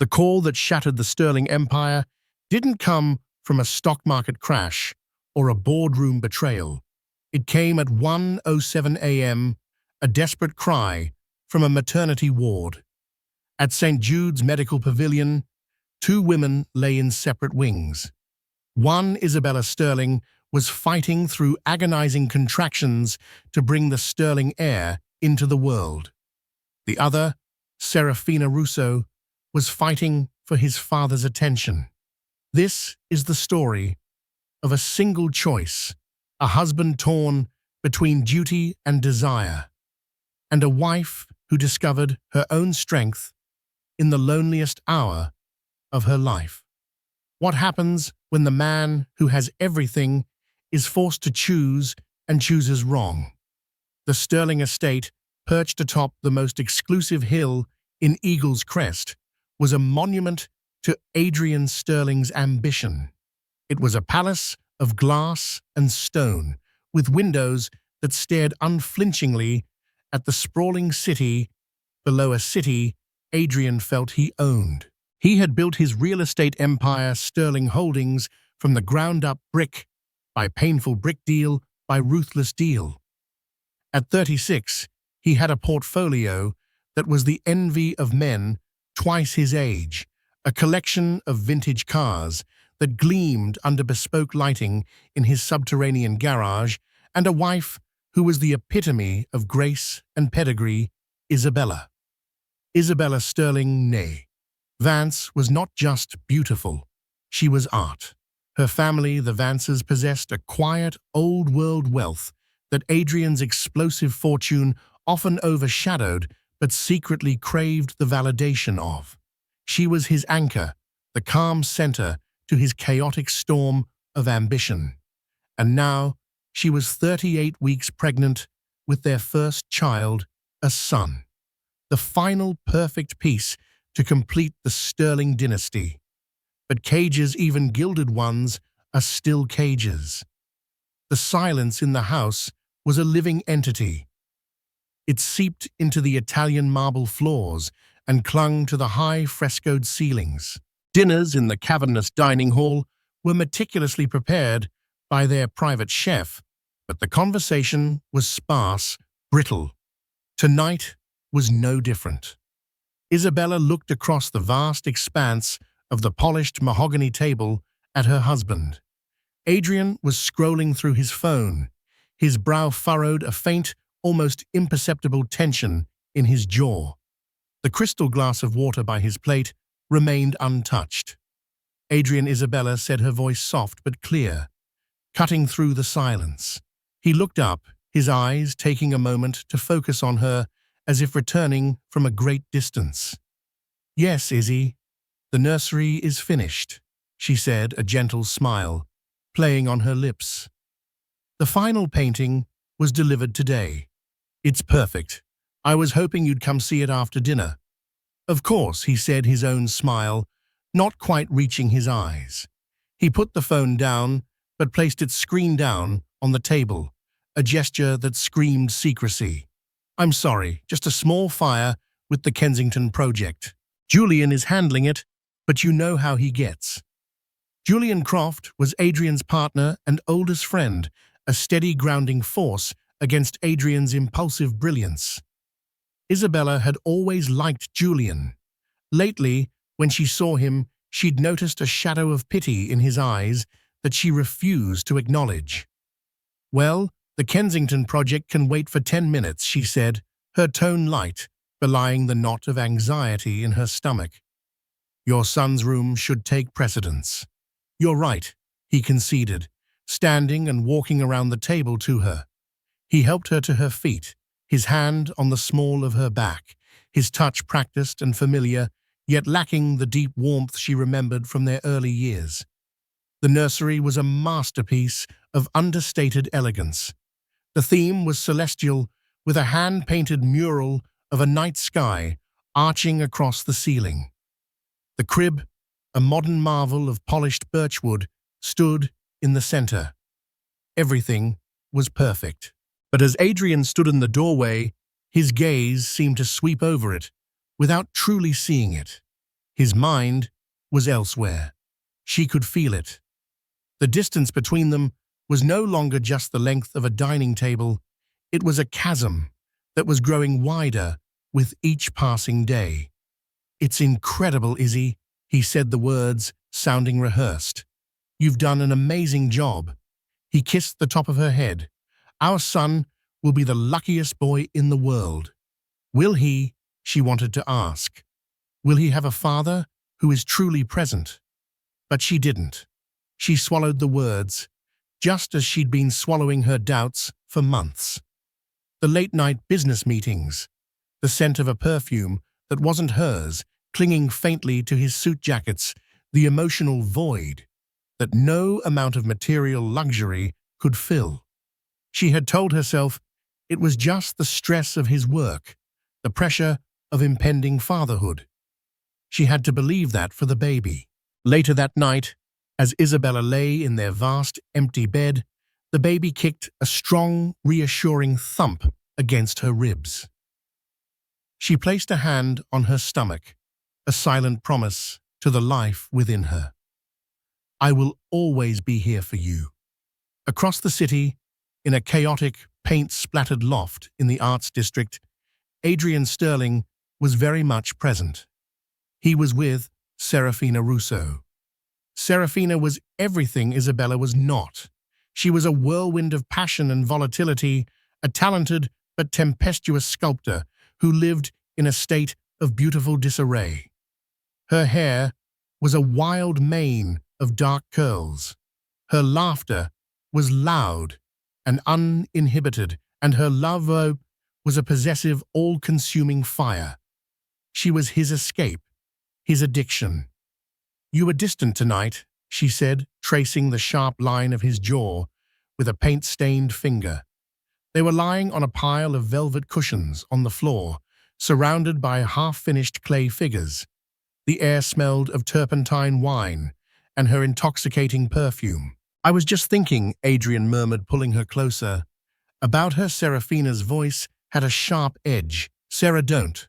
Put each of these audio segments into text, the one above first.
The call that shattered the sterling empire didn't come from a stock market crash or a boardroom betrayal. It came at 1:07 a.m., a desperate cry from a maternity ward. At St. Jude's Medical Pavilion, two women lay in separate wings. One, Isabella Sterling, was fighting through agonizing contractions to bring the sterling heir into the world. The other, Serafina Russo, was fighting for his father's attention. This is the story of a single choice, a husband torn between duty and desire, and a wife who discovered her own strength in the loneliest hour of her life. What happens when the man who has everything is forced to choose and chooses wrong? The Sterling estate, perched atop the most exclusive hill in Eagle's Crest, was a monument to Adrian Sterling's ambition. It was a palace of glass and stone, with windows that stared unflinchingly at the sprawling city below, a city Adrian felt he owned. He had built his real estate empire, Sterling Holdings, from the ground up, brick by painful brick, deal by ruthless deal. At 36, he had a portfolio that was the envy of men twice his age, a collection of vintage cars that gleamed under bespoke lighting in his subterranean garage, and a wife who was the epitome of grace and pedigree, Isabella. Isabella Sterling, née Vance, was not just beautiful, she was art. Her family, the Vances, possessed a quiet, old-world wealth that Adrian's explosive fortune often overshadowed but secretly craved the validation of. She was his anchor, the calm center to his chaotic storm of ambition. And now she was 38 weeks pregnant with their first child, a son. The final perfect piece to complete the Sterling dynasty. But cages, even gilded ones, are still cages. The silence in the house was a living entity. It seeped into the Italian marble floors and clung to the high frescoed ceilings. Dinners in the cavernous dining hall were meticulously prepared by their private chef, but the conversation was sparse, brittle. Tonight was no different. Isabella looked across the vast expanse of the polished mahogany table at her husband. Adrian was scrolling through his phone, his brow furrowed, a faint, almost imperceptible tension in his jaw. The crystal glass of water by his plate remained untouched. Adrian, Isabella said, her voice soft but clear, cutting through the silence. He looked up, his eyes taking a moment to focus on her, as if returning from a great distance. Yes, Izzy, the nursery is finished, she said, a gentle smile playing on her lips. The final painting was delivered today. It's perfect. I was hoping you'd come see it after dinner. Of course, he said, his own smile not quite reaching his eyes. He put the phone down, but placed its screen down on the table, a gesture that screamed secrecy. I'm sorry, just a small fire with the Kensington project. Julian is handling it, but you know how he gets. Julian Croft was Adrian's partner and oldest friend, a steady grounding force against Adrian's impulsive brilliance. Isabella had always liked Julian. Lately, when she saw him, she'd noticed a shadow of pity in his eyes that she refused to acknowledge. Well, the Kensington project can wait for 10 minutes, she said, her tone light, belying the knot of anxiety in her stomach. Your son's room should take precedence. You're right, he conceded, standing and walking around the table to her. He helped her to her feet, his hand on the small of her back, his touch practiced and familiar, yet lacking the deep warmth she remembered from their early years. The nursery was a masterpiece of understated elegance. The theme was celestial, with a hand-painted mural of a night sky arching across the ceiling. The crib, a modern marvel of polished birchwood, stood in the center. Everything was perfect. But as Adrian stood in the doorway, his gaze seemed to sweep over it, without truly seeing it. His mind was elsewhere. She could feel it. The distance between them was no longer just the length of a dining table. It was a chasm that was growing wider with each passing day. "It's incredible, Izzy," he said, the words sounding rehearsed. "You've done an amazing job." He kissed the top of her head. "Our son will be the luckiest boy in the world." "Will he?" she wanted to ask. "Will he have a father who is truly present?" But she didn't. She swallowed the words, just as she'd been swallowing her doubts for months. The late-night business meetings, the scent of a perfume that wasn't hers, clinging faintly to his suit jackets, the emotional void that no amount of material luxury could fill. She had told herself it was just the stress of his work, the pressure of impending fatherhood. She had to believe that for the baby. Later that night, as Isabella lay in their vast, empty bed, the baby kicked a strong, reassuring thump against her ribs. She placed a hand on her stomach, a silent promise to the life within her. "I will always be here for you." Across the city, in a chaotic, paint-splattered loft in the Arts District, Adrian Sterling was very much present. He was with Serafina Russo. Serafina was everything Isabella was not. She was a whirlwind of passion and volatility, a talented but tempestuous sculptor who lived in a state of beautiful disarray. Her hair was a wild mane of dark curls. Her laughter was loud and uninhibited, and her love was a possessive, all-consuming fire. She was his escape, his addiction. "You were distant tonight," she said, tracing the sharp line of his jaw with a paint-stained finger. They were lying on a pile of velvet cushions on the floor, surrounded by half-finished clay figures. The air smelled of turpentine wine and her intoxicating perfume. "I was just thinking," Adrian murmured, pulling her closer. About her, Serafina's voice had a sharp edge. "Sarah, don't."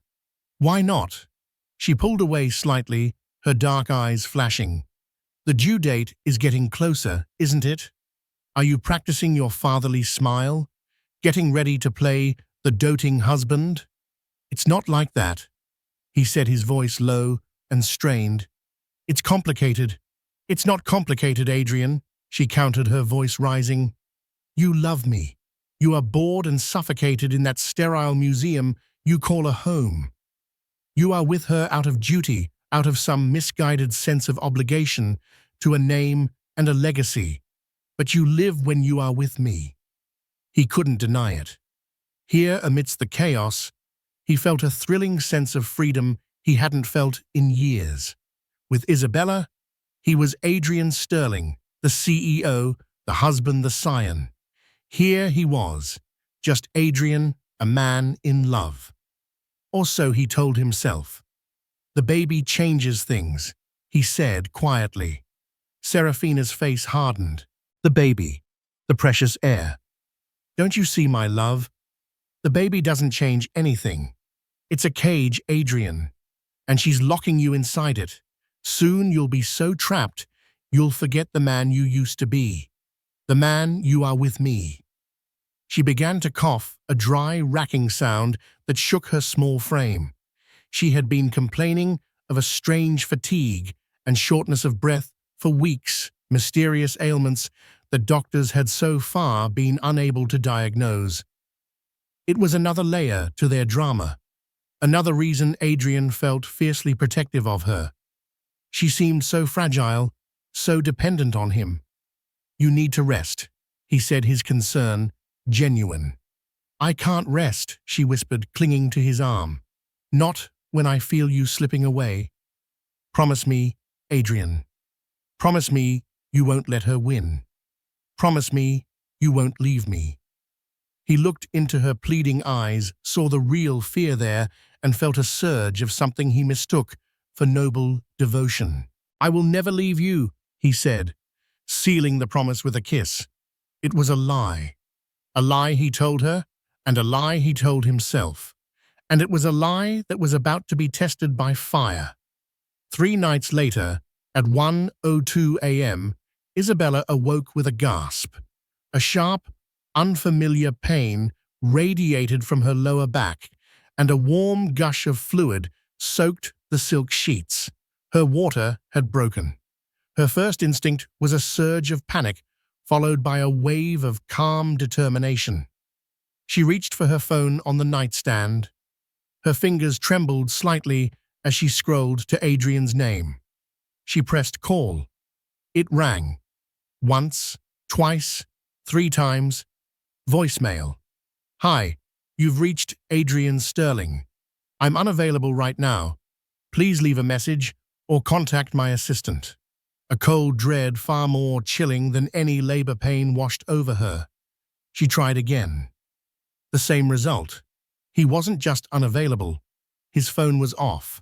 "Why not?" She pulled away slightly, her dark eyes flashing. "The due date is getting closer, isn't it? Are you practicing your fatherly smile? Getting ready to play the doting husband?" "It's not like that," he said, his voice low and strained. "It's complicated." "It's not complicated, Adrian," she countered, her voice rising. "You love me. You are bored and suffocated in that sterile museum you call a home. You are with her out of duty, out of some misguided sense of obligation to a name and a legacy. But you live when you are with me." He couldn't deny it. Here, amidst the chaos, he felt a thrilling sense of freedom he hadn't felt in years. With Isabella, he was Adrian Sterling, the CEO, the husband, the scion. Here he was, just Adrian, a man in love. Or so he told himself. "The baby changes things," he said quietly. Serafina's face hardened. "The baby, the precious heir. Don't you see, my love? The baby doesn't change anything. It's a cage, Adrian, and she's locking you inside it. Soon you'll be so trapped, you'll forget the man you used to be, the man you are with me." She began to cough, a dry, racking sound that shook her small frame. She had been complaining of a strange fatigue and shortness of breath for weeks, mysterious ailments that doctors had so far been unable to diagnose. It was another layer to their drama, another reason Adrian felt fiercely protective of her. She seemed so fragile, so dependent on him. "You need to rest," he said, his concern genuine. "I can't rest," she whispered, clinging to his arm. "Not when I feel you slipping away. Promise me, Adrian. Promise me you won't let her win. Promise me you won't leave me." He looked into her pleading eyes, saw the real fear there, and felt a surge of something he mistook for noble devotion. "I will never leave you," he said, sealing the promise with a kiss. It was a lie he told her, and a lie he told himself. And it was a lie that was about to be tested by fire. 3 nights later, at 1:02 a.m., Isabella awoke with a gasp. A sharp, unfamiliar pain radiated from her lower back, and a warm gush of fluid soaked the silk sheets. Her water had broken. Her first instinct was a surge of panic, followed by a wave of calm determination. She reached for her phone on the nightstand. Her fingers trembled slightly as she scrolled to Adrian's name. She pressed call. It rang. Once, twice, 3 times. Voicemail. Hi, you've reached Adrian Sterling. I'm unavailable right now. Please leave a message or contact my assistant. A cold dread far more chilling than any labor pain washed over her. She tried again. The same result. He wasn't just unavailable. His phone was off.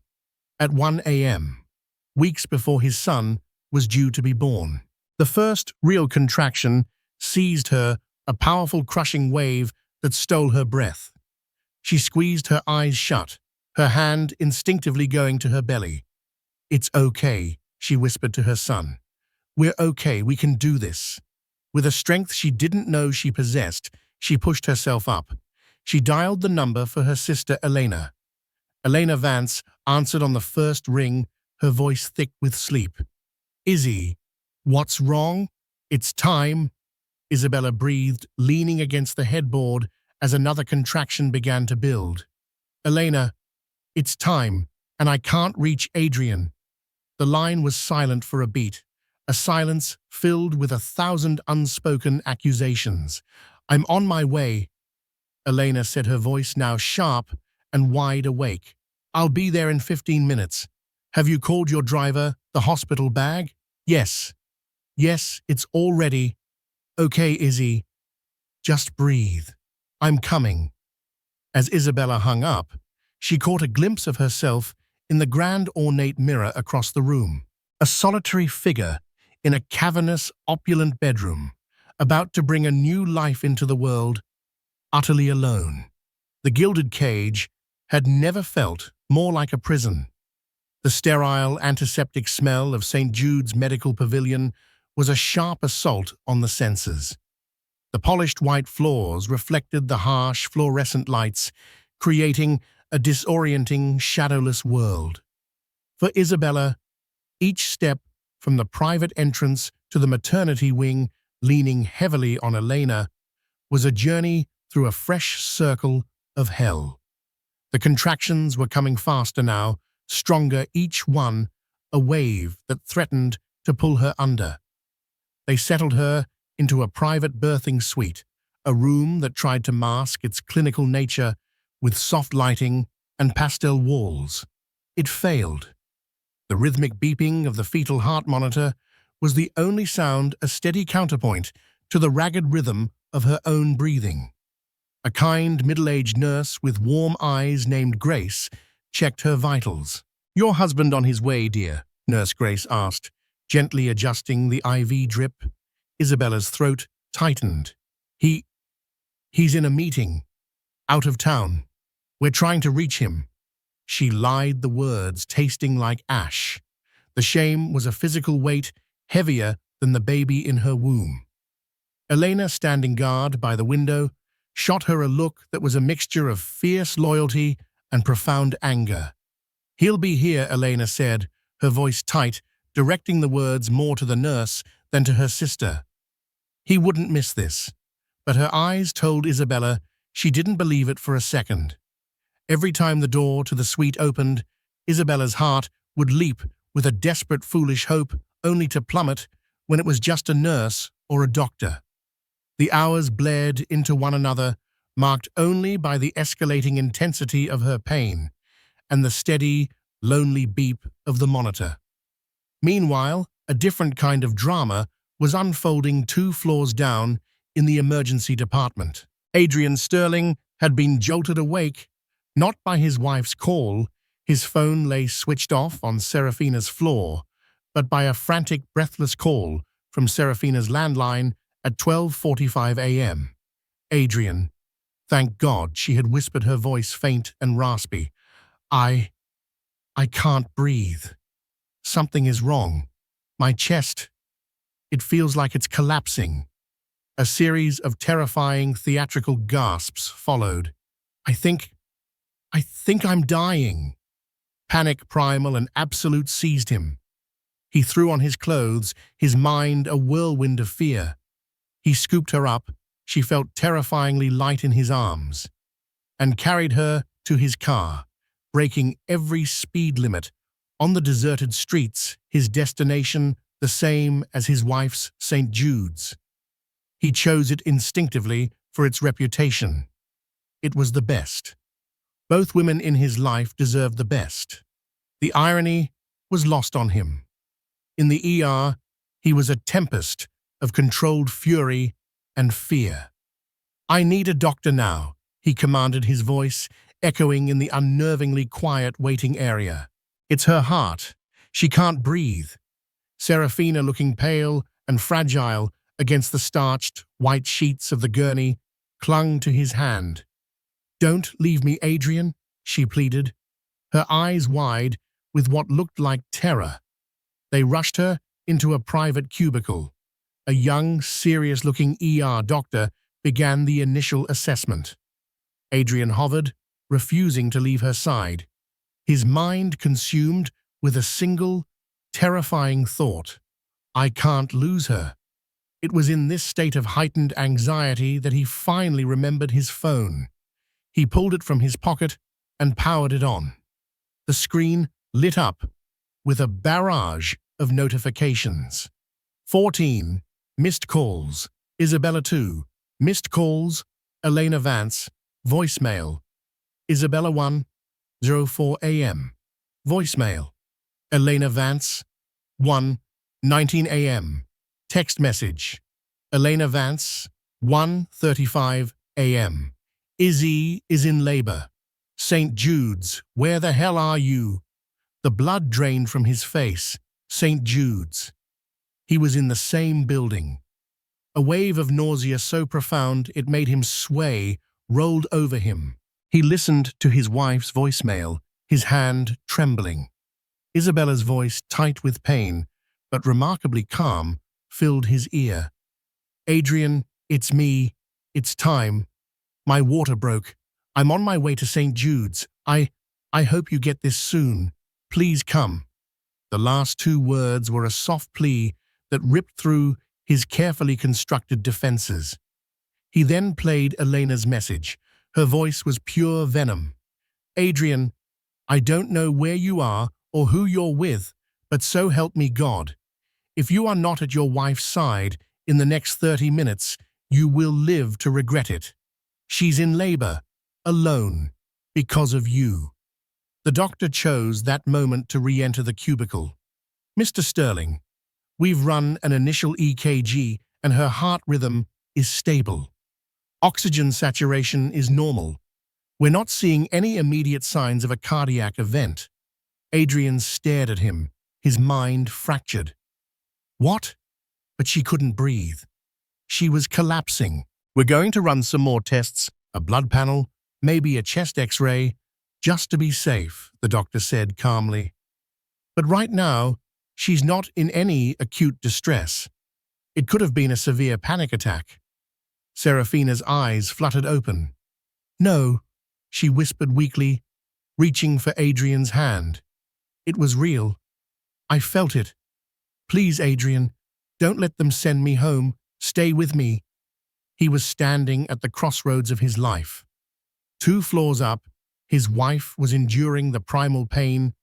At 1 a.m., weeks before his son was due to be born. The first real contraction seized her, a powerful crushing wave that stole her breath. She squeezed her eyes shut, her hand instinctively going to her belly. "It's okay," she whispered to her son. "We're okay, we can do this." With a strength she didn't know she possessed, she pushed herself up. She dialed the number for her sister Elena. Elena Vance answered on the first ring, her voice thick with sleep. "Izzy, what's wrong?" "It's time," Isabella breathed, leaning against the headboard as another contraction began to build. "Elena, it's time, and I can't reach Adrian." The line was silent for a beat, a silence filled with 1,000 unspoken accusations. "I'm on my way," Elena said, her voice now sharp and wide awake. "I'll be there in 15 minutes. Have you called your driver, the hospital bag?" "Yes. Yes, it's all ready." "Okay, Izzy. Just breathe. I'm coming." As Isabella hung up, she caught a glimpse of herself in the grand ornate mirror across the room. A solitary figure in a cavernous, opulent bedroom, about to bring a new life into the world, utterly alone. The gilded cage had never felt more like a prison. The sterile, antiseptic smell of St. Jude's Medical Pavilion was a sharp assault on the senses. The polished white floors reflected the harsh, fluorescent lights, creating a disorienting, shadowless world. For Isabella, each step from the private entrance to the maternity wing, leaning heavily on Elena, was a journey through a fresh circle of hell. The contractions were coming faster now, stronger each one, a wave that threatened to pull her under. They settled her into a private birthing suite, a room that tried to mask its clinical nature with soft lighting and pastel walls. It failed. The rhythmic beeping of the fetal heart monitor was the only sound, a steady counterpoint to the ragged rhythm of her own breathing. A kind, middle-aged nurse with warm eyes named Grace checked her vitals. "Your husband on his way, dear?" Nurse Grace asked, gently adjusting the IV drip. Isabella's throat tightened. He's in a meeting. Out of town. We're trying to reach him." She lied, the words tasting like ash. The shame was a physical weight heavier than the baby in her womb. Elena, standing guard by the window, shot her a look that was a mixture of fierce loyalty and profound anger. "He'll be here," Elena said, her voice tight, directing the words more to the nurse than to her sister. He wouldn't miss this. But her eyes told Isabella she didn't believe it for a second. Every time the door to the suite opened, Isabella's heart would leap with a desperate, foolish hope, only to plummet when it was just a nurse or a doctor. The hours bled into one another, marked only by the escalating intensity of her pain and the steady, lonely beep of the monitor. Meanwhile, a different kind of drama was unfolding 2 floors down in the emergency department. Adrian Sterling had been jolted awake, not by his wife's call. His phone lay switched off on Serafina's floor, but by a frantic, breathless call from Serafina's landline at 12:45 a.m. "Adrian." Thank God, she had whispered, her voice faint and raspy. I can't breathe." Something is wrong. My chest, it feels like it's collapsing. A series of terrifying theatrical gasps followed. I think I'm dying. Panic, primal and absolute seized him. He threw on his clothes, his mind a whirlwind of fear. He scooped her up, she felt terrifyingly light in his arms, and carried her to his car, breaking every speed limit on the deserted streets, his destination the same as his wife's, St. Jude's. He chose it instinctively for its reputation. It was the best. Both women in his life deserved the best. The irony was lost on him. In the ER, he was a tempest of controlled fury and fear. "I need a doctor now," he commanded, his voice echoing in the unnervingly quiet waiting area. "It's her heart. She can't breathe." Serafina, looking pale and fragile against the starched, white sheets of the gurney, clung to his hand. "Don't leave me, Adrian," she pleaded, her eyes wide with what looked like terror. They rushed her into a private cubicle. A young, serious-looking ER doctor began the initial assessment. Adrian hovered, refusing to leave her side, his mind consumed with a single, terrifying thought: "I can't lose her." It was in this state of heightened anxiety that he finally remembered his phone. He pulled it from his pocket and powered it on. The screen lit up with a barrage of notifications. 14 missed calls. Isabella 2 missed calls. Elena Vance, voicemail. Isabella 1:04 a.m. voicemail. Elena Vance 1:19 a.m. text message. Elena Vance 1:35 a.m. Izzy is in labor. St. Jude's, where the hell are you? The blood drained from his face. St. Jude's. He was in the same building. A wave of nausea so profound it made him sway rolled over him. He listened to his wife's voicemail, his hand trembling. Isabella's voice, tight with pain, but remarkably calm, filled his ear. "Adrian, it's me. It's time. My water broke. I'm on my way to St. Jude's. I hope you get this soon. Please come." The last two words were a soft plea that ripped through his carefully constructed defenses. He then played Elena's message. Her voice was pure venom. "Adrian, I don't know where you are or who you're with, but so help me God. If you are not at your wife's side in the next 30 minutes, you will live to regret it. She's in labor, alone, because of you." The doctor chose that moment to re-enter the cubicle. "Mr. Sterling, we've run an initial EKG and her heart rhythm is stable. Oxygen saturation is normal. We're not seeing any immediate signs of a cardiac event." Adrian stared at him, his mind fractured. What? But she couldn't breathe. She was collapsing. "We're going to run some more tests, a blood panel, maybe a chest X-ray, just to be safe," the doctor said calmly. "But right now, she's not in any acute distress. It could have been a severe panic attack." Serafina's eyes fluttered open. "No," she whispered weakly, reaching for Adrian's hand. "It was real. I felt it. Please, Adrian, don't let them send me home. Stay with me." He was standing at the crossroads of his life. 2 floors up, his wife was enduring the primal pain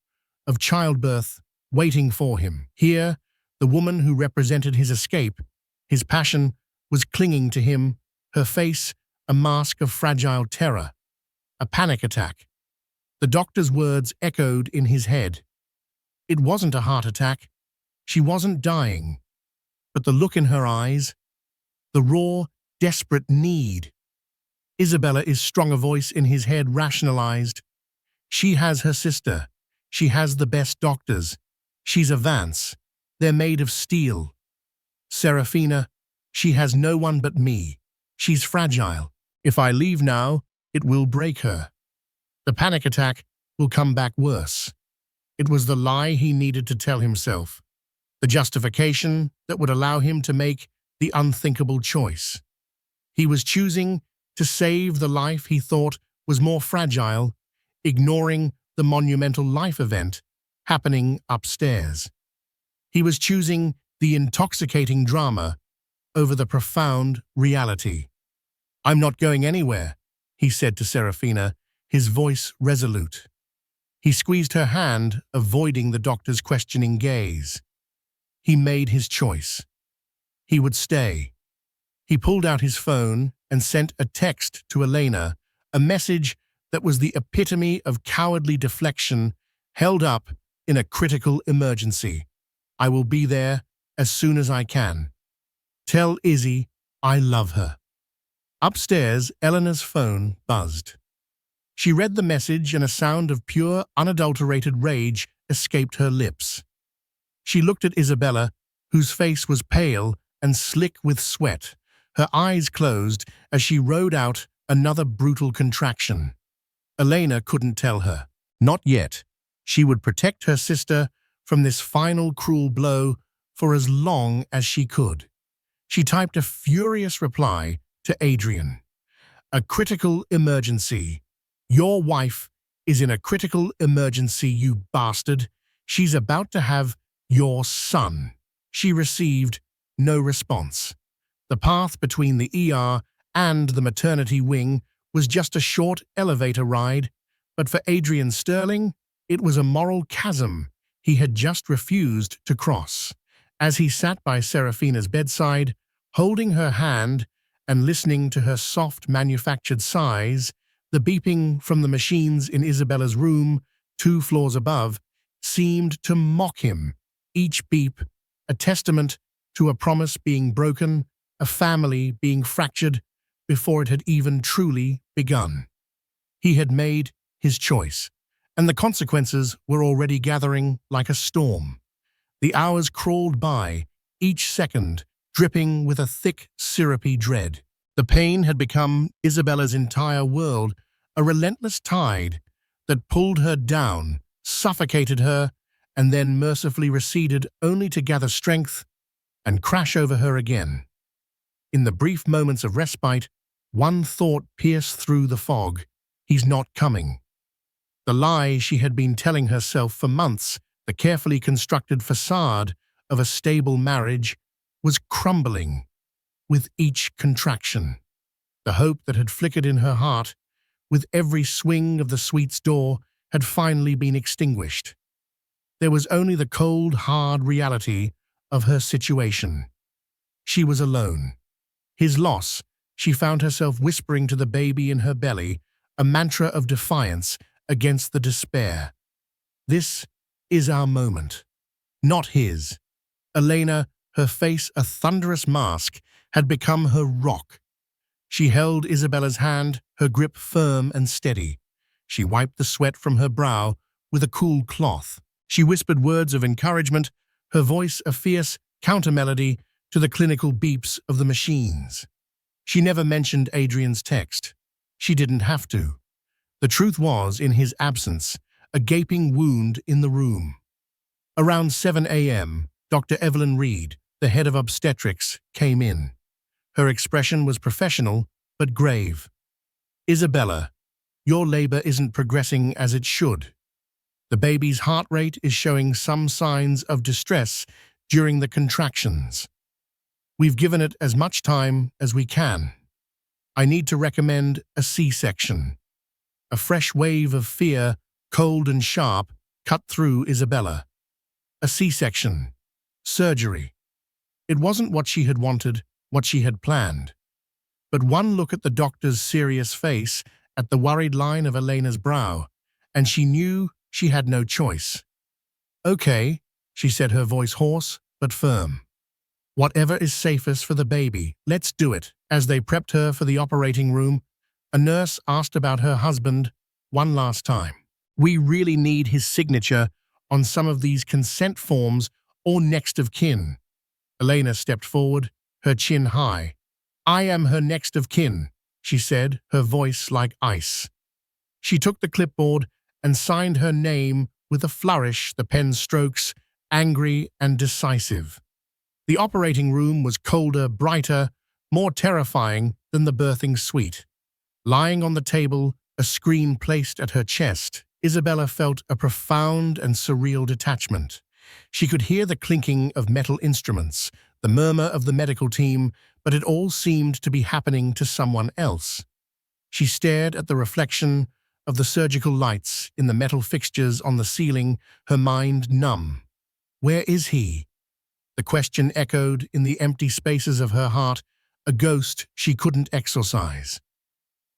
of childbirth, waiting for him. Here, the woman who represented his escape, his passion, was clinging to him, her face a mask of fragile terror. A panic attack. The doctor's words echoed in his head. It wasn't a heart attack. She wasn't dying. But the look in her eyes, the raw, desperate need. Isabella is strong, a voice in his head rationalized. She has her sister. She has the best doctors. She's a Vance. They're made of steel. Serafina, she has no one but me. She's fragile. If I leave now, it will break her. The panic attack will come back worse. It was the lie he needed to tell himself, the justification that would allow him to make the unthinkable choice. He was choosing to save the life he thought was more fragile, ignoring the monumental life event happening upstairs. He was choosing the intoxicating drama over the profound reality. "I'm not going anywhere," he said to Serafina, his voice resolute. He squeezed her hand, avoiding the doctor's questioning gaze. He made his choice. He would stay. He pulled out his phone and sent a text to Elena, a message that was the epitome of cowardly deflection held up in a critical emergency. "I will be there as soon as I can. Tell Izzy I love her." Upstairs, Eleanor's phone buzzed. She read the message and a sound of pure, unadulterated rage escaped her lips. She looked at Isabella, whose face was pale and slick with sweat, her eyes closed as she rode out another brutal contraction. Elena couldn't tell her. Not yet. She would protect her sister from this final cruel blow for as long as she could. She typed a furious reply to Adrian. "A critical emergency. Your wife is in a critical emergency, you bastard. She's about to have your son." She received no response. The path between the ER and the maternity wing was just a short elevator ride, but for Adrian Sterling, it was a moral chasm he had just refused to cross. As he sat by Serafina's bedside, holding her hand and listening to her soft manufactured sighs, the beeping from the machines in Isabella's room, 2 floors above, seemed to mock him, each beep a testament to a promise being broken, a family being fractured before it had even truly begun. He had made his choice, and the consequences were already gathering like a storm. The hours crawled by, each second dripping with a thick, syrupy dread. The pain had become Isabella's entire world, a relentless tide that pulled her down, suffocated her, and then mercifully receded only to gather strength and crash over her again. In the brief moments of respite, one thought pierced through the fog: he's not coming. The lie she had been telling herself for months, the carefully constructed facade of a stable marriage, was crumbling with each contraction. The hope that had flickered in her heart with every swing of the suite's door had finally been extinguished. There was only the cold, hard reality of her situation. She was alone. His loss, she found herself whispering to the baby in her belly, a mantra of defiance against the despair. "This is our moment." Not his. Elena, her face a thunderous mask, had become her rock. She held Isabella's hand, her grip firm and steady. She wiped the sweat from her brow with a cool cloth. She whispered words of encouragement, her voice a fierce countermelody to the clinical beeps of the machines. She never mentioned Adrian's text. She didn't have to. The truth was, in his absence, a gaping wound in the room. Around 7 a.m., Dr. Evelyn Reed, the head of obstetrics, came in. Her expression was professional, but grave. "Isabella, your labor isn't progressing as it should. The baby's heart rate is showing some signs of distress during the contractions. We've given it as much time as we can. I need to recommend a C-section." A fresh wave of fear, cold and sharp, cut through Isabella. A C-section. Surgery. It wasn't what she had wanted, what she had planned. But one look at the doctor's serious face, at the worried line of Elena's brow, and she knew she had no choice. "Okay," she said, her voice hoarse but firm. "Whatever is safest for the baby, let's do it." As they prepped her for the operating room, a nurse asked about her husband one last time. "We really need his signature on some of these consent forms or next of kin." Elena stepped forward, her chin high. "I am her next of kin," she said, her voice like ice. She took the clipboard and signed her name with a flourish, the pen strokes angry and decisive. The operating room was colder, brighter, more terrifying than the birthing suite. Lying on the table, a screen placed at her chest, Isabella felt a profound and surreal detachment. She could hear the clinking of metal instruments, the murmur of the medical team, but it all seemed to be happening to someone else. She stared at the reflection of the surgical lights in the metal fixtures on the ceiling, her mind numb. Where is he? The question echoed in the empty spaces of her heart, a ghost she couldn't exorcise.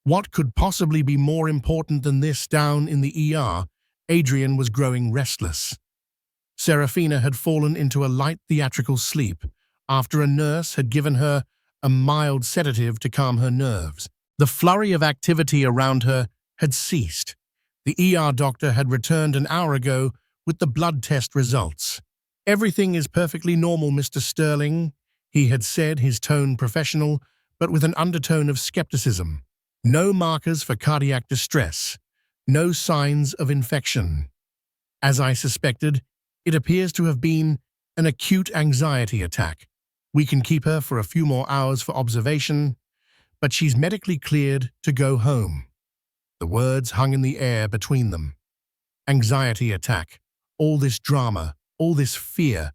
What could possibly be more important than this? Down in the ER, Adrian was growing restless. Serafina had fallen into a light theatrical sleep after a nurse had given her a mild sedative to calm her nerves. The flurry of activity around her had ceased. The ER doctor had returned an hour ago with the blood test results. "Everything is perfectly normal, Mr. Sterling," he had said, his tone professional, but with an undertone of skepticism. "No markers for cardiac distress. No signs of infection. As I suspected, it appears to have been an acute anxiety attack. We can keep her for a few more hours for observation, but she's medically cleared to go home." The words hung in the air between them. Anxiety attack. All this drama, all this fear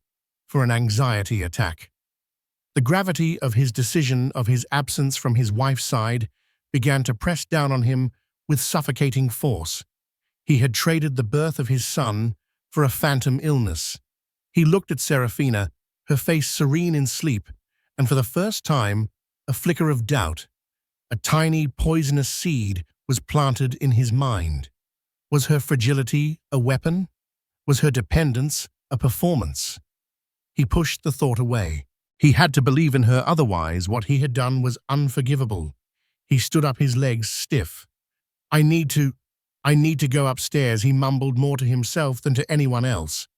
for an anxiety attack. The gravity of his decision, of his absence from his wife's side, began to press down on him with suffocating force. He had traded the birth of his son for a phantom illness. He looked at Serafina, her face serene in sleep, and for the first time, a flicker of doubt. A tiny poisonous seed was planted in his mind. Was her fragility a weapon? Was her dependence a performance? He pushed the thought away. He had to believe in her, otherwise what he had done was unforgivable. He stood up, his legs stiff. I need to go upstairs," he mumbled, more to himself than to anyone else.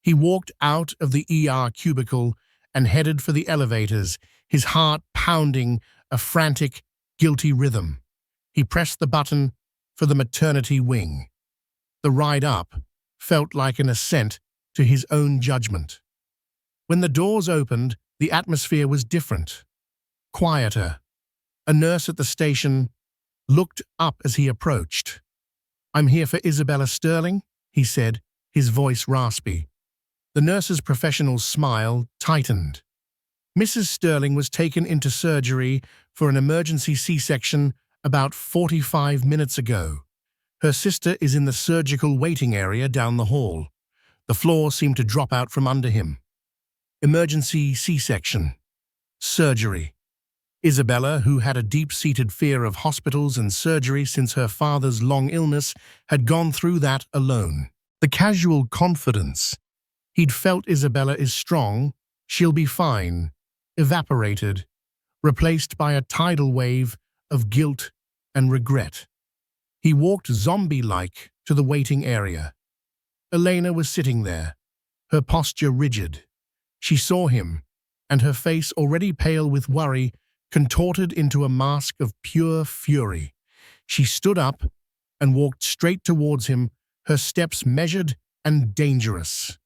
He walked out of the ER cubicle and headed for the elevators, his heart pounding a frantic, guilty rhythm. He pressed the button for the maternity wing. The ride up felt like an ascent to his own judgment. When the doors opened, the atmosphere was different, quieter. A nurse at the station looked up as he approached. "I'm here for Isabella Sterling," he said, his voice raspy. The nurse's professional smile tightened. "Mrs. Sterling was taken into surgery for an emergency C-section about 45 minutes ago. Her sister is in the surgical waiting area down the hall." The floor seemed to drop out from under him. Emergency C-section. Surgery. Isabella, who had a deep-seated fear of hospitals and surgery since her father's long illness, had gone through that alone. The casual confidence he'd felt, "Isabella is strong, she'll be fine," evaporated, replaced by a tidal wave of guilt and regret. He walked zombie-like to the waiting area. Elena was sitting there, her posture rigid. She saw him, and her face, already pale with worry, contorted into a mask of pure fury. She stood up and walked straight towards him, her steps measured and dangerous.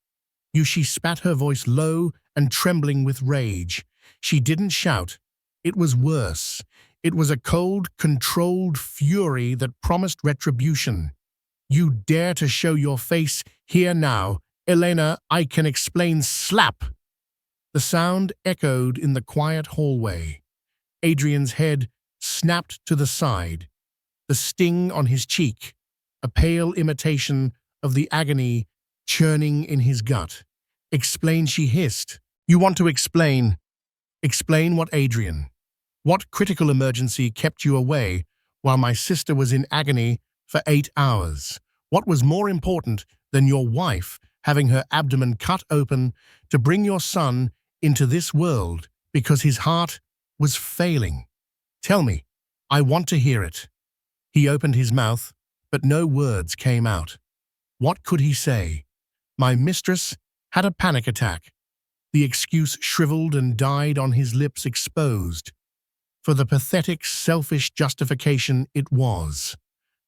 She spat, her voice low and trembling with rage. She didn't shout. It was worse. It was a cold, controlled fury that promised retribution. "You dare to show your face here now, Elena, I can explain." Slap! The sound echoed in the quiet hallway. Adrian's head snapped to the side, the sting on his cheek, a pale imitation of the agony churning in his gut. "Explain," she hissed. "You want to explain? Explain what, Adrian? What critical emergency kept you away while my sister was in agony for 8 hours? What was more important than your wife having her abdomen cut open to bring your son into this world because his heart was failing? Tell me. I want to hear it." He opened his mouth, but no words came out. What could he say? "My mistress had a panic attack." The excuse shriveled and died on his lips, exposed for the pathetic, selfish justification it was.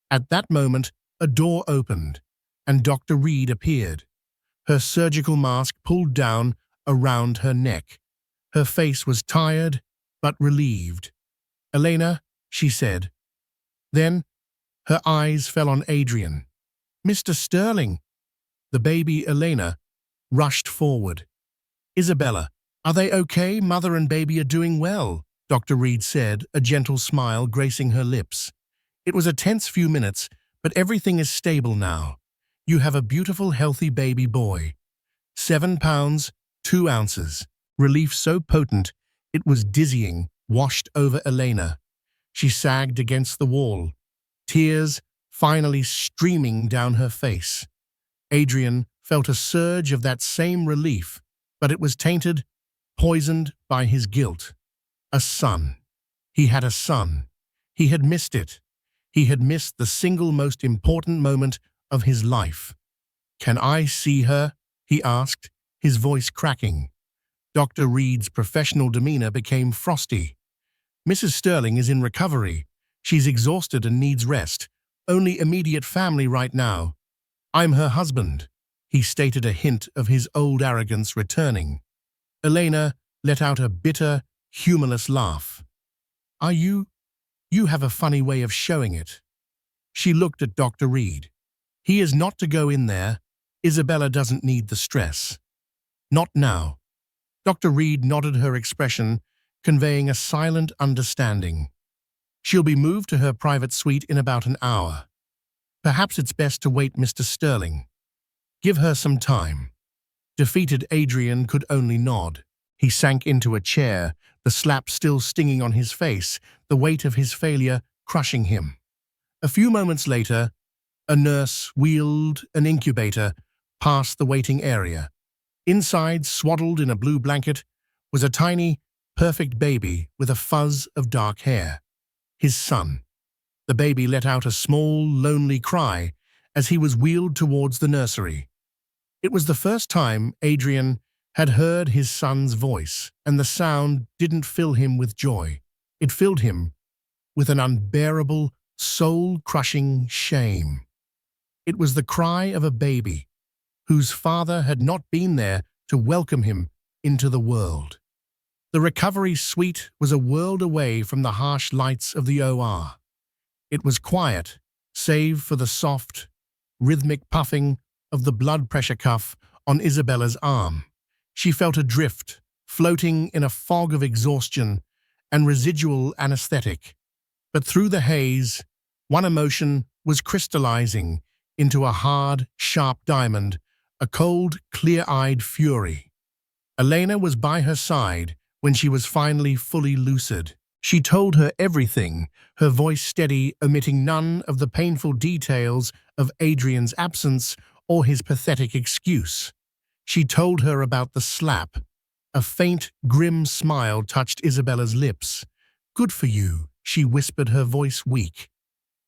At that moment, a door opened, and Dr. Reed appeared, her surgical mask pulled down around her neck. Her face was tired but relieved. "Elena," she said. Then her eyes fell on Adrian. "Mr. Sterling." The baby Elena rushed forward. "Isabella, are they okay? Mother and baby are doing well," Dr. Reed said, a gentle smile gracing her lips. "It was a tense few minutes, but everything is stable now. You have a beautiful, healthy baby boy. 7 pounds, 2 ounces. Relief so potent, it was dizzying, washed over Elena. She sagged against the wall, tears finally streaming down her face. Adrian felt a surge of that same relief, but it was tainted, poisoned by his guilt. A son. He had a son. He had missed it. He had missed the single most important moment of his life. "Can I see her?" he asked, his voice cracking. Dr. Reed's professional demeanor became frosty. "Mrs. Sterling is in recovery. She's exhausted and needs rest. Only immediate family right now. I'm her husband," he stated, a hint of his old arrogance returning. Elena let out a bitter, humorless laugh. "Are you? You have a funny way of showing it." She looked at Dr. Reed. "He is not to go in there. Isabella doesn't need the stress." "Not now." Dr. Reed nodded, her expression conveying a silent understanding. "She'll be moved to her private suite in about an hour. Perhaps it's best to wait, Mr. Sterling. Give her some time." Defeated Adrian could only nod. He sank into a chair, the slap still stinging on his face, the weight of his failure crushing him. A few moments later, a nurse wheeled an incubator past the waiting area. Inside, swaddled in a blue blanket, was a tiny, perfect baby with a fuzz of dark hair. His son. The baby let out a small, lonely cry as he was wheeled towards the nursery. It was the first time Adrian had heard his son's voice, and the sound didn't fill him with joy. It filled him with an unbearable, soul-crushing shame. It was the cry of a baby whose father had not been there to welcome him into the world. The recovery suite was a world away from the harsh lights of the OR. It was quiet, save for the soft, rhythmic puffing of the blood pressure cuff on Isabella's arm. She felt adrift, floating in a fog of exhaustion and residual anesthetic. But through the haze, one emotion was crystallizing into a hard, sharp diamond, a cold, clear-eyed fury. Elena was by her side when she was finally fully lucid. She told her everything, her voice steady, omitting none of the painful details of Adrian's absence or his pathetic excuse. She told her about the slap. A faint, grim smile touched Isabella's lips. "Good for you," she whispered, her voice weak.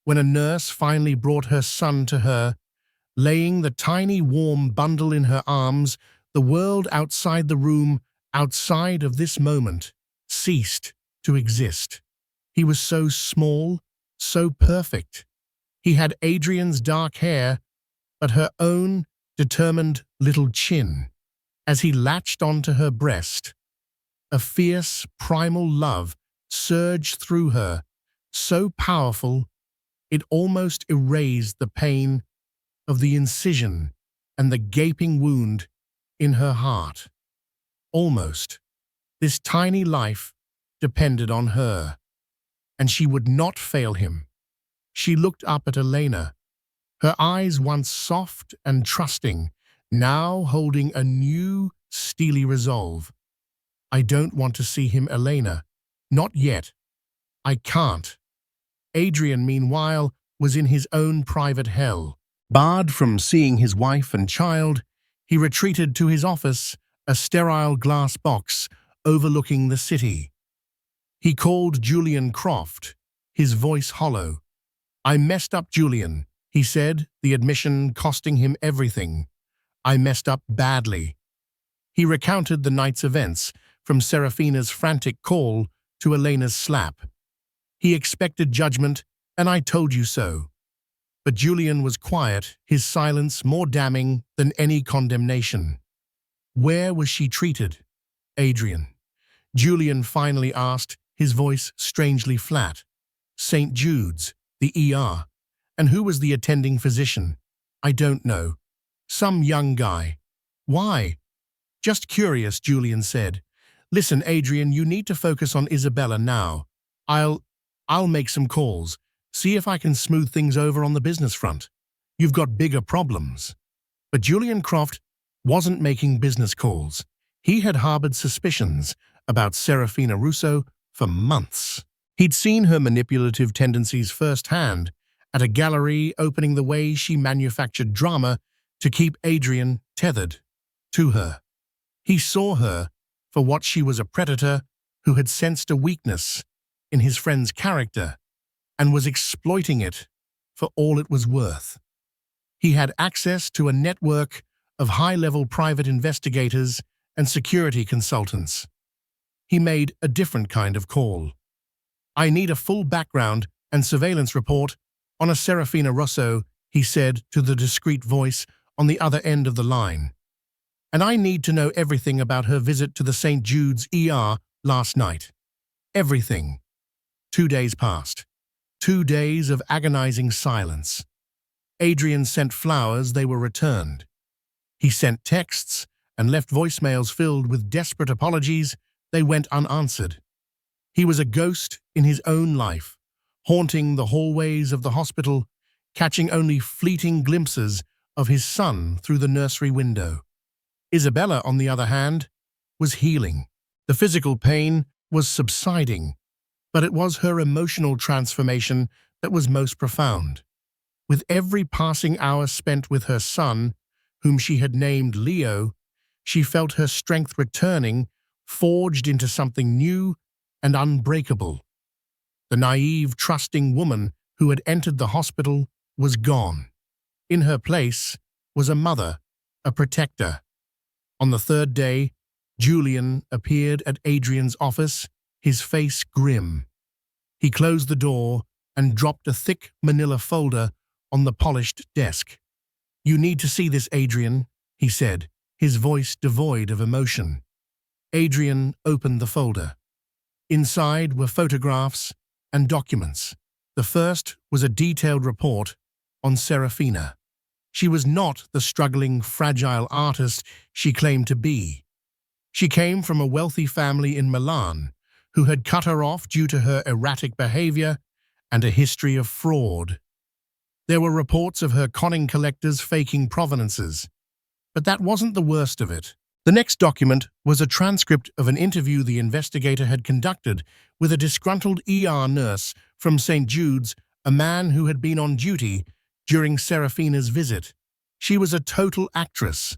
When a nurse finally brought her son to her, laying the tiny, warm bundle in her arms, the world outside the room, outside of this moment, ceased to exist. He was so small, so perfect. He had Adrian's dark hair, but her own determined little chin. As he latched onto her breast, a fierce, primal love surged through her, so powerful it almost erased the pain of the incision and the gaping wound in her heart. Almost. This tiny life depended on her, and she would not fail him. She looked up at Elena, her eyes once soft and trusting, now holding a new, steely resolve. "I don't want to see him, Elena. Not yet. I can't." Adrian, meanwhile, was in his own private hell. Barred from seeing his wife and child, he retreated to his office, a sterile glass box overlooking the city. He called Julian Croft, his voice hollow. "I messed up, Julian," he said, the admission costing him everything. "I messed up badly." He recounted the night's events, from Serafina's frantic call to Elena's slap. "He expected judgment, and I told you so." But Julian was quiet, his silence more damning than any condemnation. Where was she treated? Adrian. Julian finally asked, his voice strangely flat. St. Jude's, the ER. And who was the attending physician? I don't know. Some young guy. Why? Just curious, Julian said. Listen, Adrian, you need to focus on Isabella now. I'll make some calls. See if I can smooth things over on the business front. You've got bigger problems. But Julian Croft wasn't making business calls. He had harbored suspicions about Serafina Russo for months. He'd seen her manipulative tendencies firsthand at a gallery opening the way she manufactured drama to keep Adrian tethered to her. He saw her for what she was, a predator who had sensed a weakness in his friend's character and was exploiting it for all it was worth. He had access to a network of high-level private investigators and security consultants. He made a different kind of call. I need a full background and surveillance report on a Serafina Russo, he said to the discreet voice on the other end of the line. And I need to know everything about her visit to the St. Jude's ER last night. Everything. 2 days passed. 2 days of agonizing silence. Adrian sent flowers, they were returned. He sent texts and left voicemails filled with desperate apologies, they went unanswered. He was a ghost in his own life, haunting the hallways of the hospital, catching only fleeting glimpses of his son through the nursery window. Isabella, on the other hand, was healing. The physical pain was subsiding, but it was her emotional transformation that was most profound. With every passing hour spent with her son, whom she had named Leo, she felt her strength returning, forged into something new and unbreakable. The naive, trusting woman who had entered the hospital was gone. In her place was a mother, a protector. On the 3rd day, Julian appeared at Adrian's office, his face grim. He closed the door and dropped a thick manila folder on the polished desk. You need to see this, Adrian, he said, his voice devoid of emotion. Adrian opened the folder. Inside were photographs and documents. The first was a detailed report on Serafina. She was not the struggling, fragile artist she claimed to be. She came from a wealthy family in Milan who had cut her off due to her erratic behavior and a history of fraud. There were reports of her conning collectors faking provenances. But that wasn't the worst of it. The next document was a transcript of an interview the investigator had conducted with a disgruntled ER nurse from St. Jude's, a man who had been on duty during Serafina's visit. She was a total actress,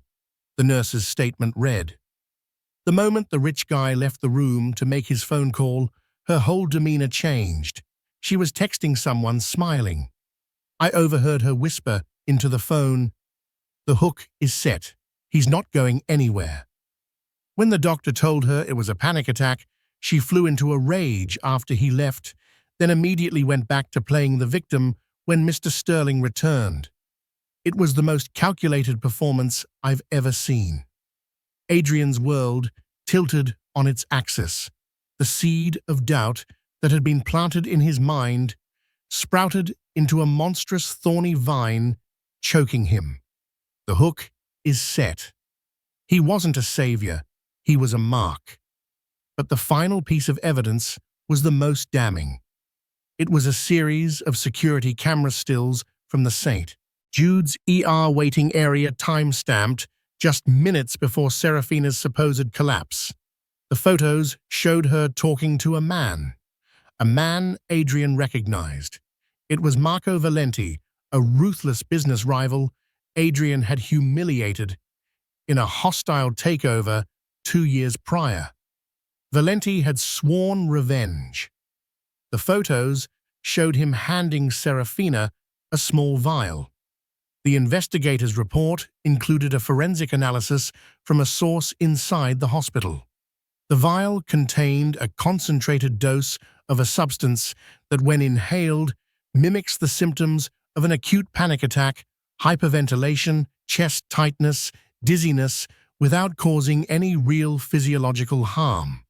the nurse's statement read. The moment the rich guy left the room to make his phone call, her whole demeanor changed. She was texting someone, smiling. I overheard her whisper into the phone, "The hook is set. He's not going anywhere." When the doctor told her it was a panic attack, she flew into a rage after he left, then immediately went back to playing the victim when Mr. Sterling returned. It was the most calculated performance I've ever seen. Adrian's world tilted on its axis. The seed of doubt that had been planted in his mind sprouted into a monstrous thorny vine, choking him. The hook is set. He wasn't a savior, he was a mark. But the final piece of evidence was the most damning. It was a series of security camera stills from the St. Jude's ER waiting area, time-stamped just minutes before Serafina's supposed collapse. The photos showed her talking to a man Adrian recognized. It was Marco Valenti, a ruthless business rival Adrian had humiliated in a hostile takeover 2 years prior. Valenti had sworn revenge. The photos showed him handing Serafina a small vial. The investigator's report included a forensic analysis from a source inside the hospital. The vial contained a concentrated dose of a substance that, when inhaled, mimics the symptoms of an acute panic attack, hyperventilation, chest tightness, dizziness, without causing any real physiological harm.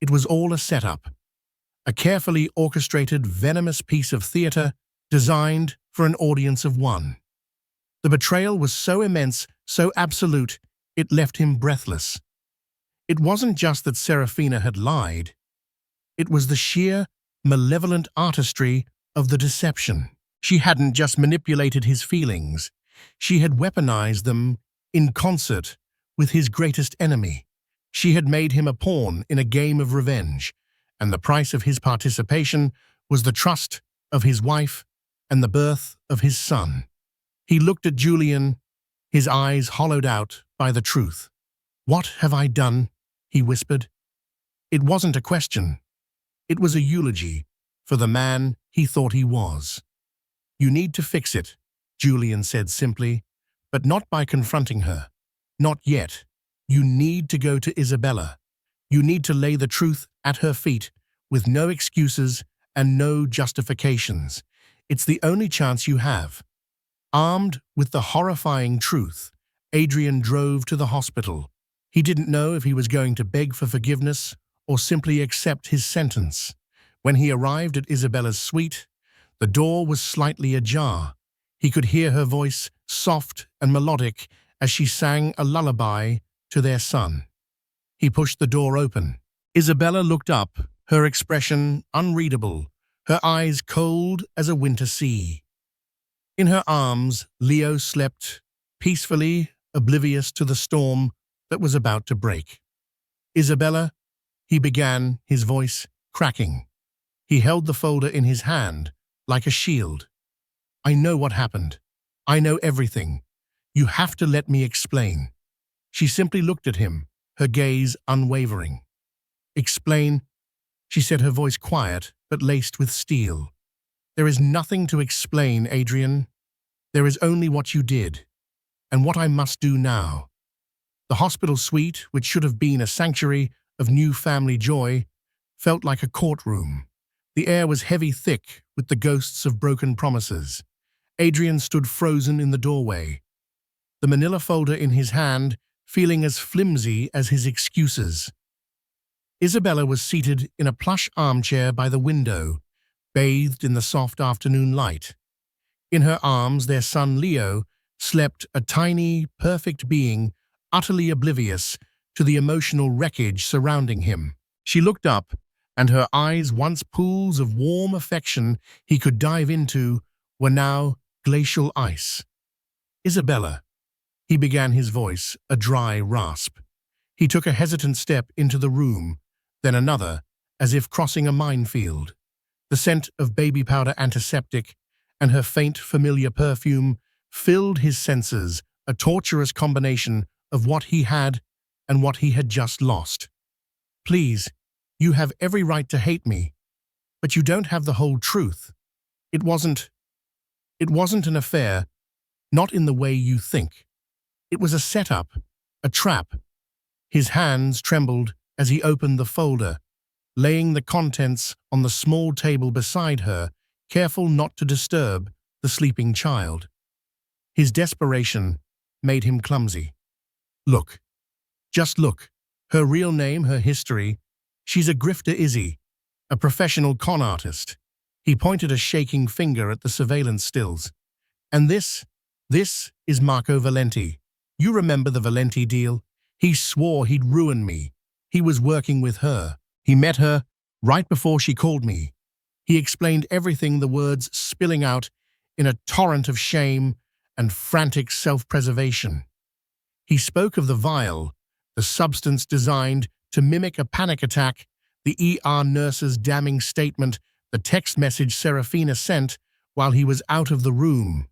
It was all a setup, a carefully orchestrated, venomous piece of theater designed for an audience of one. The betrayal was so immense, so absolute, it left him breathless. It wasn't just that Serafina had lied. It was the sheer, malevolent artistry of the deception. She hadn't just manipulated his feelings. She had weaponized them in concert with his greatest enemy. She had made him a pawn in a game of revenge, and the price of his participation was the trust of his wife and the birth of his son. He looked at Julian, his eyes hollowed out by the truth. "What have I done?" he whispered. It wasn't a question. It was a eulogy for the man he thought he was. "You need to fix it," Julian said simply, but not by confronting her. "Not yet. You need to go to Isabella. You need to lay the truth at her feet with no excuses and no justifications. It's the only chance you have." Armed with the horrifying truth, Adrian drove to the hospital. He didn't know if he was going to beg for forgiveness or simply accept his sentence. When he arrived at Isabella's suite, the door was slightly ajar. He could hear her voice, soft and melodic, as she sang a lullaby to their son. He pushed the door open. Isabella looked up, her expression unreadable, her eyes cold as a winter sea. In her arms, Leo slept, peacefully oblivious to the storm that was about to break. "Isabella," he began, his voice cracking. He held the folder in his hand, like a shield. "I know what happened. I know everything. You have to let me explain." She simply looked at him, her gaze unwavering. "Explain," she said, her voice quiet but laced with steel. "There is nothing to explain, Adrian. There is only what you did, and what I must do now." The hospital suite, which should have been a sanctuary of new family joy, felt like a courtroom. The air was heavy, thick, with the ghosts of broken promises. Adrian stood frozen in the doorway, the manila folder in his hand, feeling as flimsy as his excuses. Isabella was seated in a plush armchair by the window, bathed in the soft afternoon light. In her arms, their son Leo slept, a tiny, perfect being, utterly oblivious to the emotional wreckage surrounding him. She looked up, and her eyes, once pools of warm affection he could dive into, were now glacial ice. "Isabella," he began, his voice a dry rasp. He took a hesitant step into the room, then another, as if crossing a minefield. The scent of baby powder antiseptic and her faint, familiar perfume filled his senses, a torturous combination of what he had and what he had just lost. "Please, you have every right to hate me, but you don't have the whole truth. It wasn't an affair, not in the way you think. It was a setup, a trap." His hands trembled as he opened the folder, laying the contents on the small table beside her, careful not to disturb the sleeping child. His desperation made him clumsy. "Look. Just look. Her real name, her history. She's a grifter Izzy, a professional con artist." He pointed a shaking finger at the surveillance stills. "And this is Marco Valenti. You remember the Valenti deal? He swore he'd ruin me. He was working with her. He met her right before she called me." He explained everything, the words spilling out in a torrent of shame and frantic self-preservation. He spoke of the vial, the substance designed to mimic a panic attack, the ER nurse's damning statement, the text message Serafina sent while he was out of the room.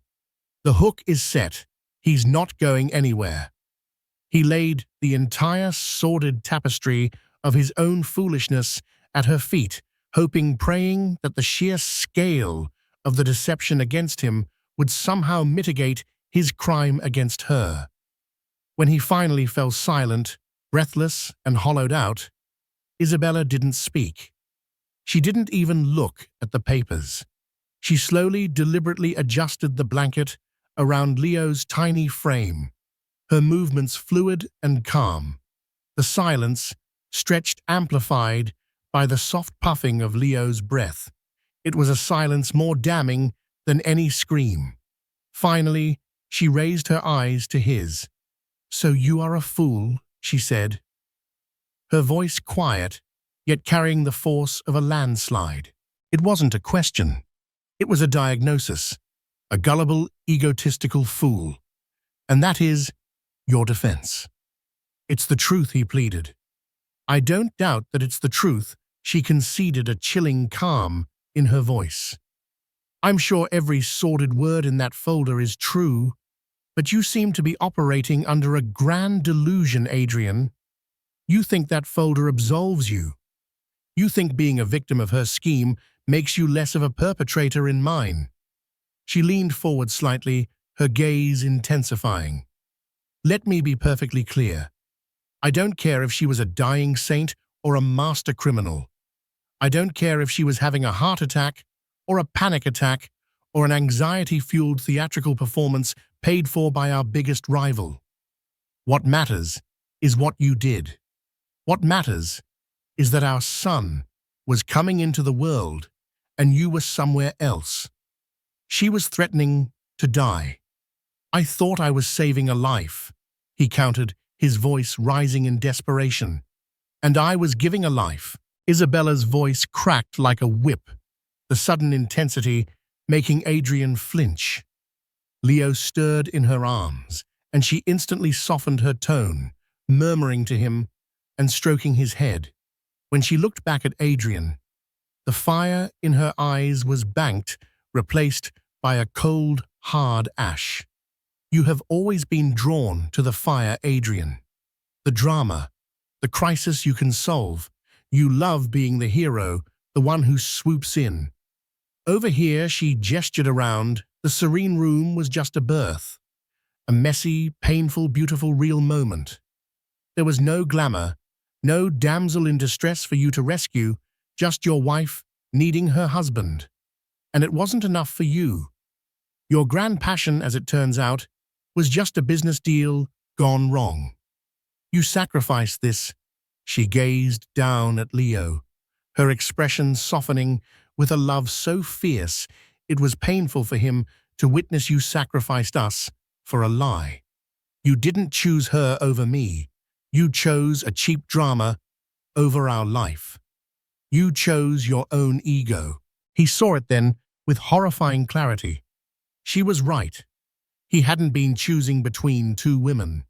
"The hook is set. He's not going anywhere." He laid the entire sordid tapestry of his own foolishness at her feet, hoping, praying that the sheer scale of the deception against him would somehow mitigate his crime against her. When he finally fell silent, breathless and hollowed out, Isabella didn't speak. She didn't even look at the papers. She slowly, deliberately adjusted the blanket around Leo's tiny frame, her movements fluid and calm. The silence, stretched amplified by the soft puffing of Leo's breath. It was a silence more damning than any scream. Finally, she raised her eyes to his. "So you are a fool," she said, her voice quiet, yet carrying the force of a landslide. It wasn't a question. It was a diagnosis. A gullible, egotistical fool. And that is your defense. "It's the truth," he pleaded. "I don't doubt that it's the truth," she conceded, a chilling calm in her voice. "I'm sure every sordid word in that folder is true, but you seem to be operating under a grand delusion, Adrian. You think that folder absolves you. You think being a victim of her scheme makes you less of a perpetrator in mine." She leaned forward slightly, her gaze intensifying. "Let me be perfectly clear. I don't care if she was a dying saint or a master criminal. I don't care if she was having a heart attack or a panic attack or an anxiety-fueled theatrical performance paid for by our biggest rival. What matters is what you did. What matters is that our son was coming into the world and you were somewhere else. She was threatening to die. I thought I was saving a life," he countered, his voice rising in desperation. "And I was giving a life." Isabella's voice cracked like a whip, the sudden intensity making Adrian flinch. Leo stirred in her arms, and she instantly softened her tone, murmuring to him and stroking his head. When she looked back at Adrian, the fire in her eyes was banked, replaced by a cold, hard ash. "You have always been drawn to the fire, Adrian. The drama, the crisis you can solve. You love being the hero, the one who swoops in. Over here," she gestured around, "the serene room was just a birth. A messy, painful, beautiful, real moment. There was no glamour, no damsel in distress for you to rescue, just your wife needing her husband. And it wasn't enough for you. Your grand passion, as it turns out, was just a business deal gone wrong. You sacrificed this." She gazed down at Leo, her expression softening with a love so fierce it was painful for him to witness. "You sacrificed us for a lie. You didn't choose her over me. You chose a cheap drama over our life. You chose your own ego." He saw it then with horrifying clarity. She was right. He hadn't been choosing between two women.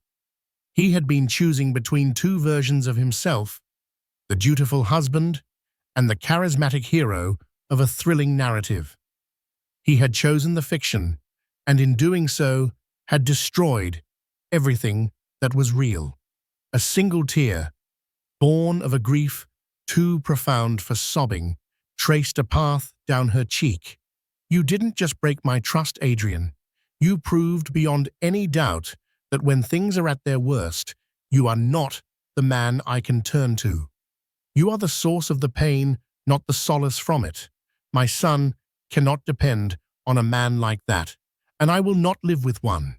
He had been choosing between two versions of himself, the dutiful husband and the charismatic hero of a thrilling narrative. He had chosen the fiction, and in doing so had destroyed everything that was real. A single tear, born of a grief too profound for sobbing, traced a path down her cheek. "You didn't just break my trust, Adrian. You proved beyond any doubt that when things are at their worst, you are not the man I can turn to. You are the source of the pain, not the solace from it. My son cannot depend on a man like that, and I will not live with one."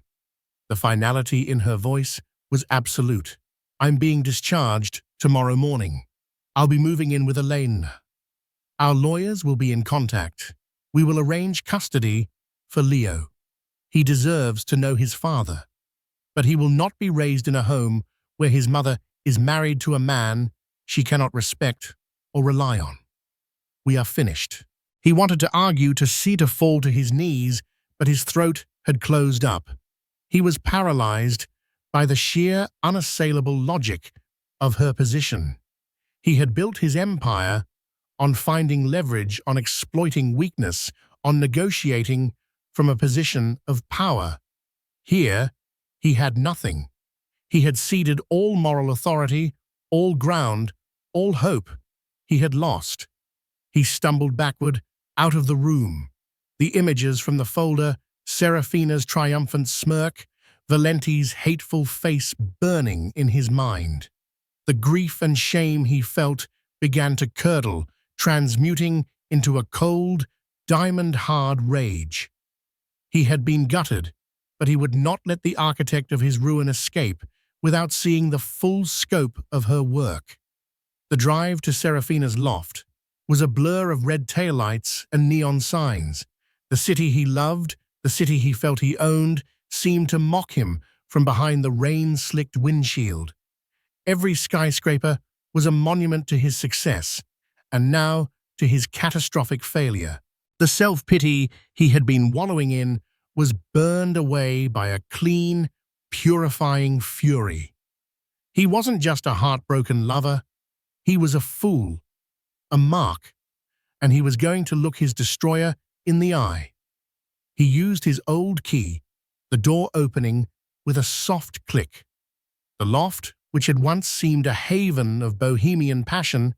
The finality in her voice was absolute. "I'm being discharged tomorrow morning. I'll be moving in with Elaine. Our lawyers will be in contact. We will arrange custody for Leo. He deserves to know his father. But he will not be raised in a home where his mother is married to a man she cannot respect or rely on. We are finished." He wanted to argue, to see to fall to his knees, but his throat had closed up. He was paralyzed by the sheer, unassailable logic of her position. He had built his empire on finding leverage, on exploiting weakness, on negotiating from a position of power. Here, he had nothing. He had ceded all moral authority, all ground, all hope. He had lost. He stumbled backward, out of the room. The images from the folder, Serafina's triumphant smirk, Valenti's hateful face burning in his mind. The grief and shame he felt began to curdle, transmuting into a cold, diamond-hard rage. He had been gutted, but he would not let the architect of his ruin escape without seeing the full scope of her work. The drive to Serafina's loft was a blur of red taillights and neon signs. The city he loved, the city he felt he owned, seemed to mock him from behind the rain-slicked windshield. Every skyscraper was a monument to his success, and now to his catastrophic failure. The self-pity he had been wallowing in was burned away by a clean, purifying fury. He wasn't just a heartbroken lover, he was a fool, a mark, and he was going to look his destroyer in the eye. He used his old key, the door opening with a soft click. The loft, which had once seemed a haven of bohemian passion,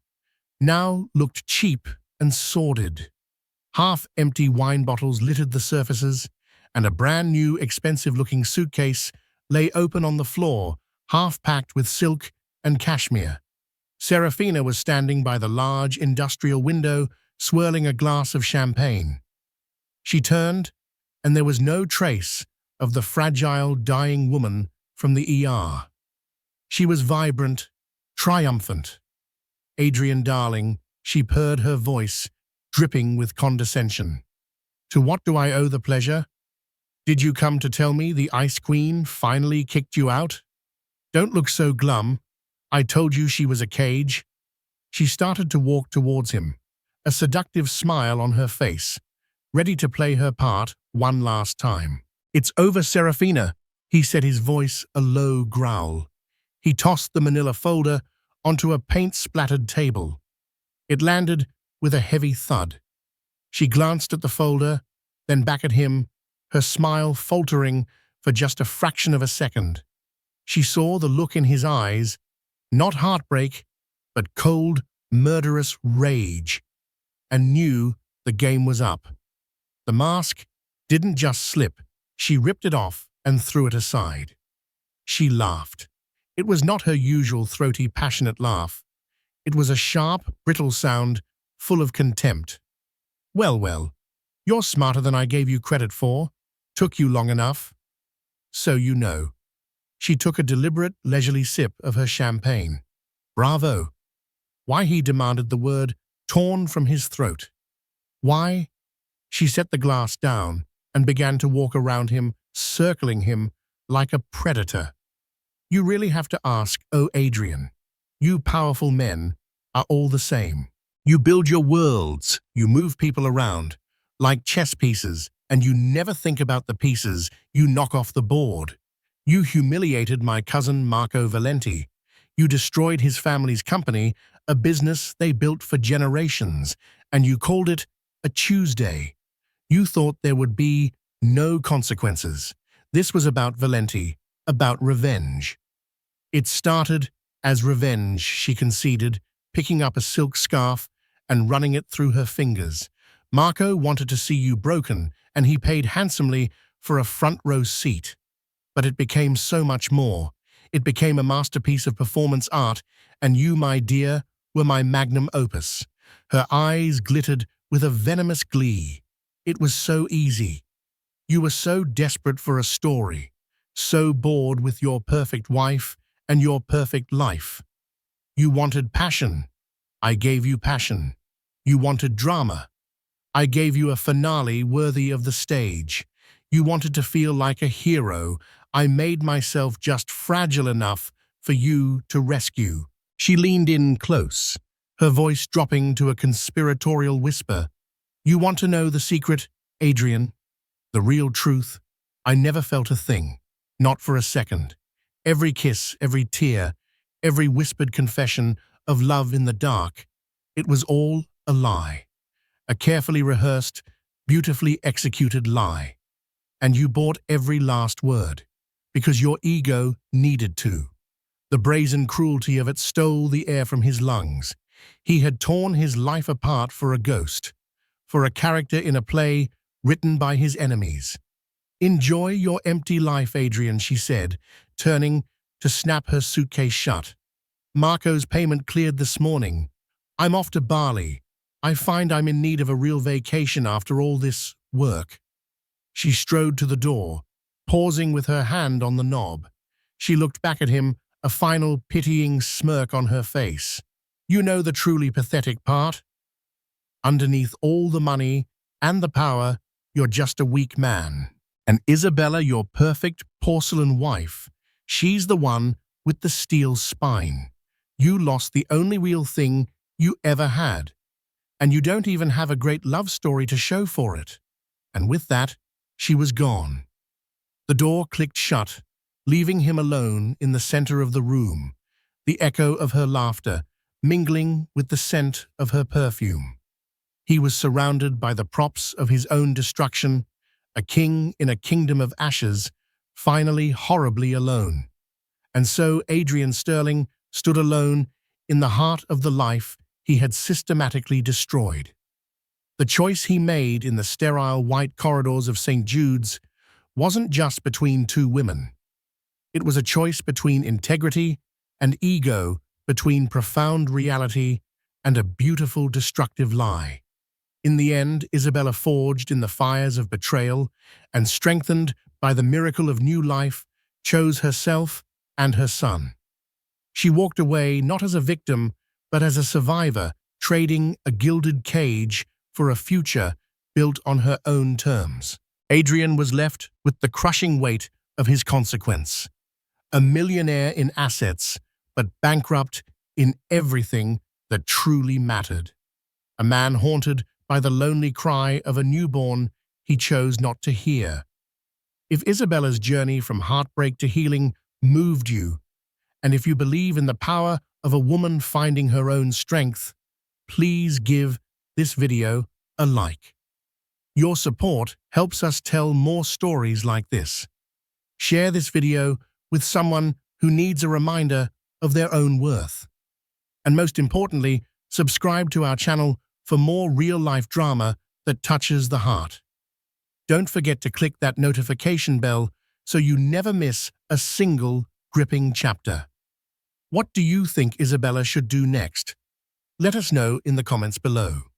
now looked cheap and sordid. Half-empty wine bottles littered the surfaces, and a brand-new, expensive-looking suitcase lay open on the floor, half-packed with silk and cashmere. Serafina was standing by the large industrial window, swirling a glass of champagne. She turned, and there was no trace of the fragile, dying woman from the ER. She was vibrant, triumphant. "Adrian, darling," she purred, her voice dripping with condescension. "To what do I owe the pleasure? Did you come to tell me the Ice Queen finally kicked you out? Don't look so glum. I told you she was a cage." She started to walk towards him, a seductive smile on her face, ready to play her part one last time. "It's over, Serafina," he said, his voice a low growl. He tossed the manila folder onto a paint-splattered table. It landed with a heavy thud. She glanced at the folder, then back at him, her smile faltering for just a fraction of a second. She saw the look in his eyes, not heartbreak, but cold, murderous rage, and knew the game was up. The mask didn't just slip, she ripped it off and threw it aside. She laughed. It was not her usual throaty, passionate laugh. It was a sharp, brittle sound, full of contempt. Well, you're smarter than I gave you credit for. Took you long enough. So you know." She took a deliberate, leisurely sip of her champagne. Bravo. Why, he demanded, the word torn from his throat. Why? She set the glass down and began to walk around him, circling him like a predator. "You really have to ask, oh Adrian. You powerful men are all the same. You build your worlds, you move people around, like chess pieces, and you never think about the pieces you knock off the board. You humiliated my cousin Marco Valenti. You destroyed his family's company, a business they built for generations, and you called it a Tuesday. You thought there would be no consequences. This was about Valenti, about revenge." "It started as revenge," she conceded, picking up a silk scarf and running it through her fingers. "Marco wanted to see you broken, and he paid handsomely for a front-row seat. But it became so much more. It became a masterpiece of performance art, and you, my dear, were my magnum opus." Her eyes glittered with a venomous glee. "It was so easy. You were so desperate for a story, so bored with your perfect wife and your perfect life. You wanted passion. I gave you passion. You wanted drama. I gave you a finale worthy of the stage. You wanted to feel like a hero. I made myself just fragile enough for you to rescue." She leaned in close, her voice dropping to a conspiratorial whisper. "You want to know the secret, Adrian? The real truth? I never felt a thing, not for a second. Every kiss, every tear, every whispered confession of love in the dark, it was all a lie. A carefully rehearsed, beautifully executed lie. And you bought every last word, because your ego needed to. The brazen cruelty of it stole the air from his lungs. He had torn his life apart for a ghost, for a character in a play written by his enemies. "Enjoy your empty life, Adrian," she said, turning to snap her suitcase shut. "Marco's payment cleared this morning. I'm off to Bali. I find I'm in need of a real vacation after all this work." She strode to the door, pausing with her hand on the knob. She looked back at him, a final pitying smirk on her face. "You know the truly pathetic part? Underneath all the money and the power, you're just a weak man. And Isabella, your perfect porcelain wife, she's the one with the steel spine. You lost the only real thing you ever had, and you don't even have a great love story to show for it." And with that, she was gone. The door clicked shut, leaving him alone in the center of the room, the echo of her laughter mingling with the scent of her perfume. He was surrounded by the props of his own destruction, a king in a kingdom of ashes, finally horribly alone. And so Adrian Sterling stood alone in the heart of the life he had systematically destroyed. The choice he made in the sterile white corridors of St. Jude's wasn't just between two women. It was a choice between integrity and ego, between profound reality and a beautiful destructive lie. In the end, Isabella, forged in the fires of betrayal and strengthened by the miracle of new life, chose herself and her son. She walked away not as a victim, but as a survivor, trading a gilded cage for a future built on her own terms. Adrian was left with the crushing weight of his consequence. A millionaire in assets, but bankrupt in everything that truly mattered. A man haunted by the lonely cry of a newborn he chose not to hear. If Isabella's journey from heartbreak to healing moved you, and if you believe in the power of a woman finding her own strength, please give this video a like. Your support helps us tell more stories like this. Share this video with someone who needs a reminder of their own worth. And most importantly, subscribe to our channel for more real-life drama that touches the heart. Don't forget to click that notification bell so you never miss a single gripping chapter. What do you think Isabella should do next? Let us know in the comments below.